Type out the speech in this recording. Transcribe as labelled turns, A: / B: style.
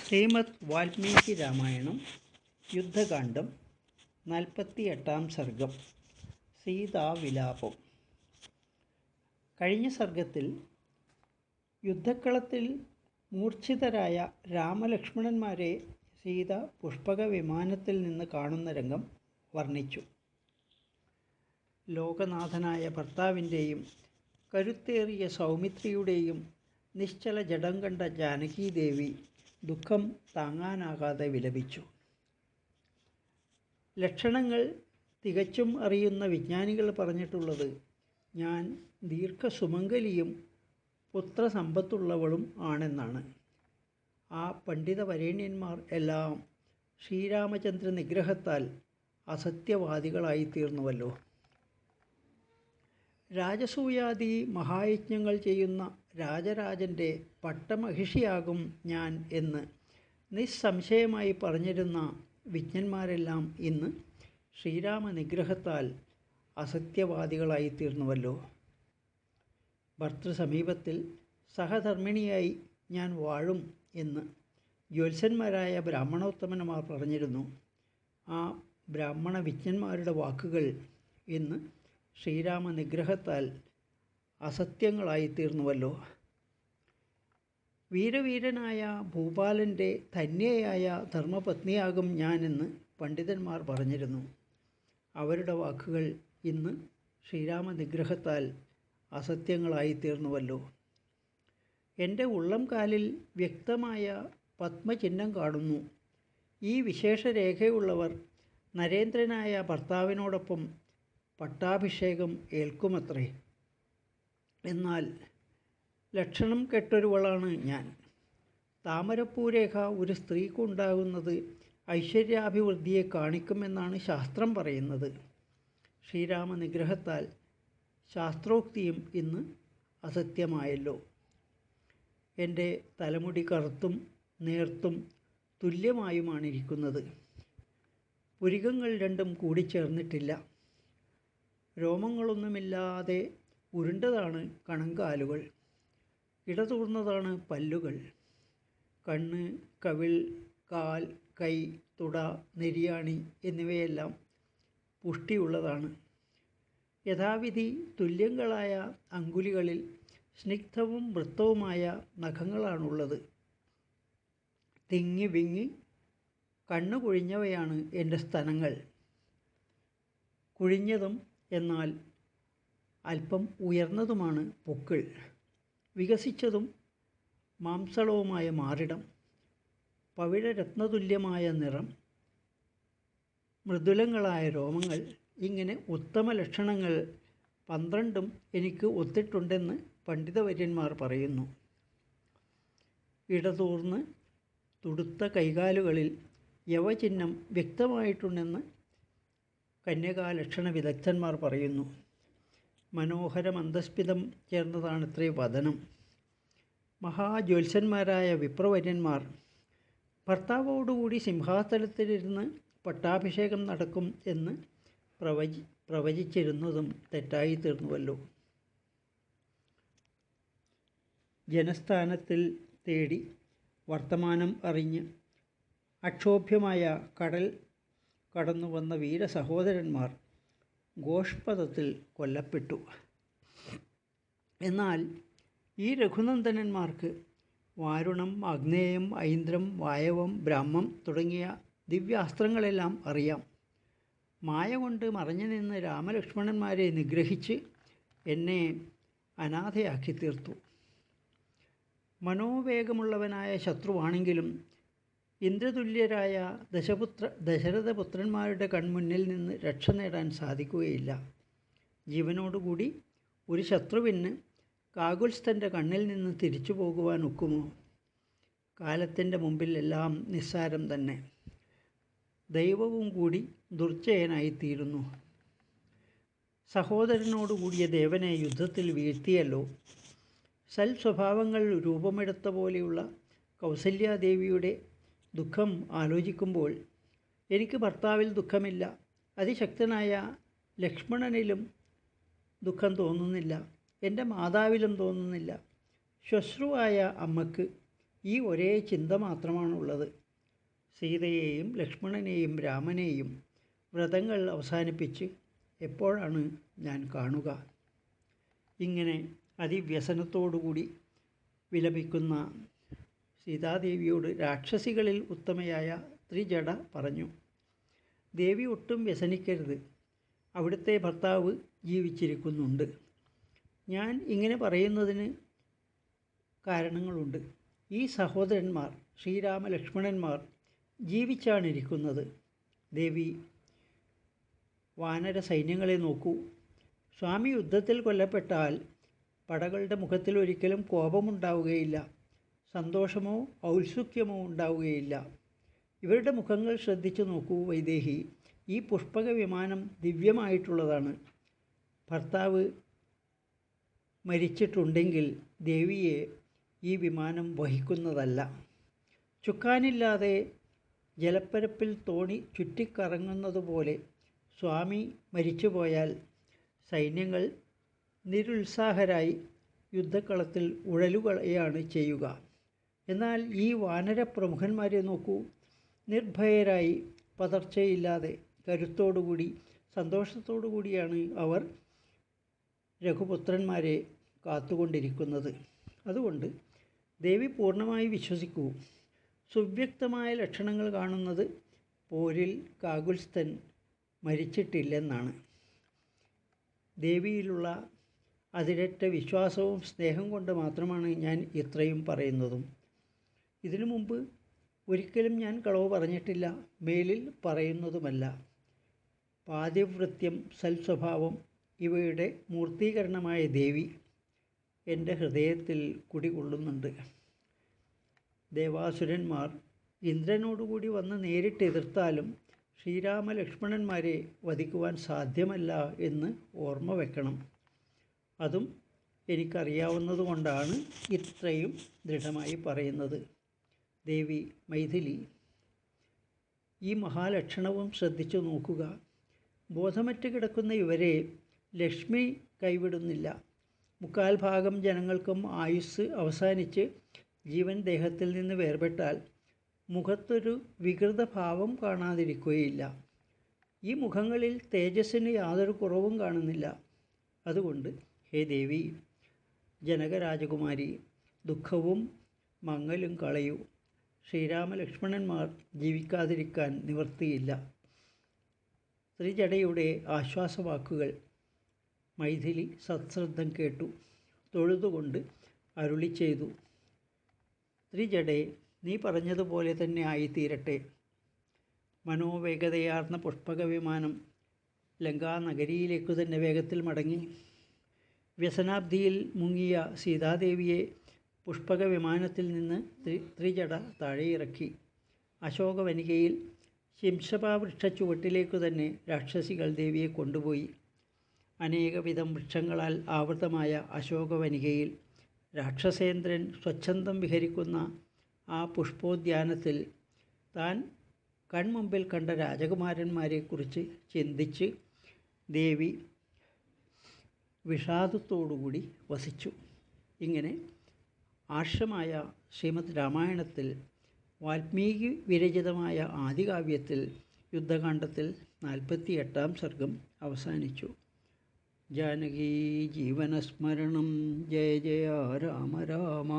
A: ശ്രീമദ് വാൽമീകി രാമായണം യുദ്ധകാന്ഡം 48-ാം സർഗം സീതാവിലാപം. കഴിഞ്ഞ സർഗത്തിൽ യുദ്ധക്കളത്തിൽ മൂർച്ഛിതരായ രാമലക്ഷ്മണന്മാരെ സീത പുഷ്പക വിമാനത്തിൽ നിന്ന് കാണുന്ന രംഗം വർണ്ണിച്ചു. ലോകനാഥനായ ഭർത്താവിൻ്റെയും കരുത്തേറിയ സൗമിത്രിയുടെയും നിശ്ചല ജഡം കണ്ട ജാനകീദേവി ദുഃഖം താങ്ങാനാകാതെ വിലപിച്ചു. ലക്ഷണങ്ങൾ തികച്ചും അറിയുന്ന വിജ്ഞാനികൾ പറഞ്ഞിട്ടുള്ളത് ഞാൻ ദീർഘസുമംഗലിയും പുത്രസമ്പത്തുള്ളവളും ആണെന്നാണ്. ആ പണ്ഡിത വരേണ്യന്മാർ എല്ലാം ശ്രീരാമചന്ദ്ര നിഗ്രഹത്താൽ അസത്യവാദികളായിത്തീർന്നുവല്ലോ. രാജസൂയാദി മഹായജ്ഞങ്ങൾ ചെയ്യുന്ന രാജരാജൻ്റെ പട്ടമഹിഷിയാകും ഞാൻ എന്ന് നിസ്സംശയമായി പറഞ്ഞിരുന്ന വിജ്ഞന്മാരെല്ലാം ഇന്ന് ശ്രീരാമ നിഗ്രഹത്താൽ അസത്യവാദികളായിത്തീർന്നുവല്ലോ. ഭർത്തൃസമീപത്തിൽ സഹധർമ്മിണിയായി ഞാൻ വാഴും എന്ന് ജ്യോത്സ്യന്മാരായ ബ്രാഹ്മണോത്തമന്മാർ പറഞ്ഞിരുന്നു. ആ ബ്രാഹ്മണ വിജ്ഞന്മാരുടെ വാക്കുകൾ ഇന്ന് ശ്രീരാമ നിഗ്രഹത്താൽ അസത്യങ്ങളായിത്തീർന്നുവല്ലോ. വീരവീരനായ ഭൂപാലൻ്റെ ധന്യയായ ധർമ്മപത്നിയാകും ഞാനെന്ന് പണ്ഡിതന്മാർ പറഞ്ഞിരുന്നു. അവരുടെ വാക്കുകൾ ഇന്ന് ശ്രീരാമ നിഗ്രഹത്താൽ അസത്യങ്ങളായിത്തീർന്നുവല്ലോ. എൻ്റെ ഉള്ളം കാലിൽ വ്യക്തമായ പത്മചിഹ്നം കാണുന്നു. ഈ വിശേഷരേഖയുള്ളവർ നരേന്ദ്രനായ ഭർത്താവിനോടൊപ്പം പട്ടാഭിഷേകം ഏൽക്കുമത്രേ. എന്നാൽ ലക്ഷണം കെട്ടൊരുവളാണ് ഞാൻ. താമരപ്പൂരേഖ ഒരു സ്ത്രീക്കുണ്ടാകുന്നത് ഐശ്വര്യാഭിവൃദ്ധിയെ കാണിക്കുമെന്നാണ് ശാസ്ത്രം പറയുന്നത്. ശ്രീരാമ നിഗ്രഹത്താൽ ശാസ്ത്രോക്തിയും ഇന്ന് അസത്യമായല്ലോ. എൻ്റെ തലമുടി കറുത്തും നേർത്തും തുല്യമായുമാണിരിക്കുന്നത്. പുരികങ്ങൾ രണ്ടും കൂടിച്ചേർന്നിട്ടില്ല. രോമങ്ങളൊന്നുമില്ലാതെ ഉരുണ്ടതാണ് കണങ്കാലുകൾ. ഇടതൂർന്നതാണ് പല്ലുകൾ. കണ്ണ്, കവിൾ, കാൽ, കൈ, തുട, നെരിയാണി എന്നിവയെല്ലാം പുഷ്ടിയുള്ളതാണ്. യഥാവിധി തുല്യങ്ങളായ അങ്കുലികളിൽ സ്നിഗ്ധവും വൃത്തവുമായ നഖങ്ങളാണുള്ളത്. തിങ്ങി വിങ്ങി കണ്ണു കുഴിഞ്ഞവയാണ് എൻ്റെ സ്തനങ്ങൾ. കുഴിഞ്ഞതും എന്നാൽ അല്പം ഉയർന്നതുമാണ് പൊക്കിൾ. വികസിച്ചതും മാംസളവുമായ മാറിടം, പവിഴരത്നതുല്യമായ നിറം, മൃദുലങ്ങളായ രോമങ്ങൾ, ഇങ്ങനെ ഉത്തമ ലക്ഷണങ്ങൾ 12 എനിക്ക് ഒത്തിട്ടുണ്ടെന്ന് പണ്ഡിതവര്യന്മാർ പറയുന്നു. ഇടതൂർന്ന് തുടുത്ത കൈകാലുകളിൽ യവചിഹ്നം വ്യക്തമായിട്ടുണ്ടെന്ന് കന്യകാലക്ഷണ വിദഗ്ധന്മാർ പറയുന്നു. മനോഹര മന്ദസ്മിതം ചേർന്നതാണത്രേ വദനം. മഹാജ്യോത്സ്യന്മാരായ വിപ്രവര്യന്മാർ ഭർത്താവോടുകൂടി സിംഹാസനത്തിലിരുന്ന് പട്ടാഭിഷേകം നടക്കും എന്ന് പ്രവചിച്ചിരുന്നതും തെറ്റായി തീർന്നുവല്ലോ. ജനസ്ഥാനത്തിൽ തേടി വർത്തമാനം അറിഞ്ഞ് അക്ഷോഭ്യമായ കടൽ കടന്നു വന്ന വീരസഹോദരന്മാർ ഗോഷ്പഥത്തിൽ കൊല്ലപ്പെട്ടു. എന്നാൽ ഈ രഘുനന്ദനന്മാർക്ക് വാരുണം, ആഗ്നേയം, ഐന്ദ്രം, വായവം, ബ്രാഹ്മം തുടങ്ങിയ ദിവ്യാസ്ത്രങ്ങളെല്ലാം അറിയാം. മായ കൊണ്ട് മറഞ്ഞു നിന്ന് രാമലക്ഷ്മണന്മാരെ നിഗ്രഹിച്ച് എന്നെ അനാഥയാക്കി തീർത്തു. മനോവേഗമുള്ളവനായ ശത്രുവാണെങ്കിലും ഇന്ദ്രതുല്യരായ ദശരഥപുത്രന്മാരുടെ കൺമുന്നിൽ നിന്ന് രക്ഷ നേടാൻ സാധിക്കുകയില്ല. ജീവനോടുകൂടി ഒരു ശത്രുവിന് കാകുൽസ്ഥൻ്റെ കണ്ണിൽ നിന്ന് തിരിച്ചു പോകുവാൻ ഒക്കുമോ? കാലത്തിൻ്റെ മുമ്പിൽ എല്ലാം നിസ്സാരം തന്നെ. ദൈവവും കൂടി ദുർജയനായിത്തീരുന്നു. സഹോദരനോടുകൂടിയ ദേവനെ യുദ്ധത്തിൽ വീഴ്ത്തിയല്ലോ. സൽസ്വഭാവങ്ങൾ രൂപമെടുത്ത പോലെയുള്ള കൗസല്യാദേവിയുടെ ദുഃഖം ആലോചിക്കുമ്പോൾ എനിക്ക് ഭർത്താവിൽ ദുഃഖമില്ല. അതിശക്തനായ ലക്ഷ്മണനിലും ദുഃഖം തോന്നുന്നില്ല. എൻ്റെ മാതാവിലും തോന്നുന്നില്ല. ശ്വശ്രുവായ അമ്മക്ക് ഈ ഒരേ ചിന്ത മാത്രമാണുള്ളത്. സീതയെയും ലക്ഷ്മണനെയും രാമനെയും വ്രതങ്ങൾ അവസാനിപ്പിച്ച് എപ്പോഴാണ് ഞാൻ കാണുക? ഇങ്ങനെ അതിവ്യസനത്തോടുകൂടി വിലപിക്കുന്ന സീതാദേവിയോട് രാക്ഷസികളിൽ ഉത്തമയായ ത്രിജട പറഞ്ഞു, ദേവി ഒട്ടും വ്യസനിക്കരുത്. അവിടുത്തെ ഭർത്താവ് ജീവിച്ചിരിക്കുന്നുണ്ട്. ഞാൻ ഇങ്ങനെ പറയുന്നതിന് കാരണങ്ങളുണ്ട്. ഈ സഹോദരന്മാർ ശ്രീരാമ ലക്ഷ്മണന്മാർ ജീവിച്ചാണിരിക്കുന്നത്. ദേവി, വാനര സൈന്യങ്ങളെ നോക്കൂ. സ്വാമി യുദ്ധത്തിൽ കൊല്ലപ്പെട്ടാൽ പടകളുടെ മുഖത്തിൽ ഒരിക്കലും കോപമുണ്ടാവുകയില്ല, സന്തോഷമോ ഔത്സുക്യമോ ഉണ്ടാവുകയില്ല. ഇവരുടെ മുഖങ്ങൾ ശ്രദ്ധിച്ചു നോക്കൂ വൈദേഹി. ഈ പുഷ്പക വിമാനം ദിവ്യമായിട്ടുള്ളതാണ്. ഭർത്താവ് മരിച്ചിട്ടുണ്ടെങ്കിൽ ദേവിയെ ഈ വിമാനം വഹിക്കുന്നതല്ല. ചുക്കാനില്ലാതെ ജലപ്പരപ്പിൽ തോണി ചുറ്റിക്കറങ്ങുന്നതുപോലെ സ്വാമി മരിച്ചുപോയാൽ സൈന്യങ്ങൾ നിരുത്സാഹരായി യുദ്ധക്കളത്തിൽ ഉഴലുകളയാണ് ചെയ്യുക. എന്നാൽ ഈ വാനര പ്രമുഖന്മാരെ നോക്കൂ. നിർഭയരായി, പതർച്ചയില്ലാതെ, കരുത്തോടുകൂടി, സന്തോഷത്തോടു കൂടിയാണ് അവർ രഘുപുത്രന്മാരെ കാത്തുകൊണ്ടിരിക്കുന്നത്. അതുകൊണ്ട് ദേവി പൂർണ്ണമായി വിശ്വസിക്കൂ. സുവ്യക്തമായ ലക്ഷണങ്ങൾ കാണുന്നത് പോരിൽ കാകുൽസ്ഥൻ മരിച്ചിട്ടില്ലെന്നാണ്. ദേവിയിലുള്ള അതിരറ്റ വിശ്വാസവും സ്നേഹം കൊണ്ട് മാത്രമാണ് ഞാൻ ഇത്രയും പറയുന്നതും. ഇതിനു മുമ്പ് ഒരിക്കലും ഞാൻ കളവ് പറഞ്ഞിട്ടില്ല, മേലിൽ പറയുന്നതുമല്ല. പാതിവൃത്യം, സൽസ്വഭാവം ഇവയുടെ മൂർത്തീകരണമായ ദേവി എൻ്റെ ഹൃദയത്തിൽ കുടികൊള്ളുന്നുണ്ട്. ദേവാസുരന്മാർ ഇന്ദ്രനോടുകൂടി വന്ന് നേരിട്ട് എതിർത്താലും ശ്രീരാമ ലക്ഷ്മണന്മാരെ വധിക്കുവാൻ സാധ്യമല്ല എന്ന് ഓർമ്മ വെക്കണം. അതും എനിക്കറിയാവുന്നതുകൊണ്ടാണ് ഇത്രയും ദൃഢമായി പറയുന്നത്. ദേവി മൈഥിലി, ഈ മഹാലക്ഷണവും ശ്രദ്ധിച്ചു നോക്കുക. ബോധമറ്റ് കിടക്കുന്ന ഇവരെ ലക്ഷ്മി കൈവിടുന്നില്ല. 3/4 ഭാഗം ജനങ്ങൾക്കും ആയുസ് അവസാനിച്ച് ജീവൻ ദേഹത്തിൽ നിന്ന് വേർപെട്ടാൽ മുഖത്തൊരു വികൃത ഭാവം കാണാതിരിക്കുകയില്ല. ഈ മുഖങ്ങളിൽ തേജസ്സിന് യാതൊരു കുറവും കാണുന്നില്ല. അതുകൊണ്ട് ഹേ ദേവി, ജനകരാജകുമാരി, ദുഃഖവും മങ്ങലും കളയൂ. ശ്രീരാമലക്ഷ്മണന്മാർ ജീവിക്കാതിരിക്കാൻ നിവൃത്തിയില്ല. ത്രിജടയുടെ ആശ്വാസവാക്കുകൾ മൈഥിലി സശ്രദ്ധം കേട്ടു. തൊഴുതുകൊണ്ട് അരുളി ചെയ്തു, ത്രിജടേ, നീ പറഞ്ഞതുപോലെ തന്നെ ആയിത്തീരട്ടെ. മനോവേഗതയാർന്ന പുഷ്പക വിമാനം ലങ്കാനഗരിയിലേക്കു തന്നെ വേഗത്തിൽ മടങ്ങി. വ്യസനാബ്ദിയിൽ മുങ്ങിയ സീതാദേവിയെ പുഷ്പക വിമാനത്തിൽ നിന്ന് ത്രിജട താഴെയിറക്കി. അശോകവനികയിൽ ശിംശപാവൃക്ഷ ചുവട്ടിലേക്കു തന്നെ രാക്ഷസികൾ ദേവിയെ കൊണ്ടുപോയി. അനേകവിധം വൃക്ഷങ്ങളാൽ ആവൃതമായ അശോകവനികയിൽ രാക്ഷസേന്ദ്രൻ സ്വച്ഛന്തം വിഹരിക്കുന്ന ആ പുഷ്പോദ്യാനത്തിൽ താൻ കൺമുമ്പിൽ കണ്ട രാജകുമാരന്മാരെക്കുറിച്ച് ചിന്തിച്ച് ദേവി വിഷാദത്തോടുകൂടി വസിച്ചു. ഇങ്ങനെ ആർഷമായ ശ്രീമദ് രാമായണത്തിൽ വാൽമീകി വിരചിതമായ ആദികാവ്യത്തിൽ യുദ്ധകാണ്ഡത്തിൽ 48-ാം സർഗം അവസാനിച്ചു. ജാനകീ ജീവനസ്മരണം ജയ ജയ രാമ രാമ.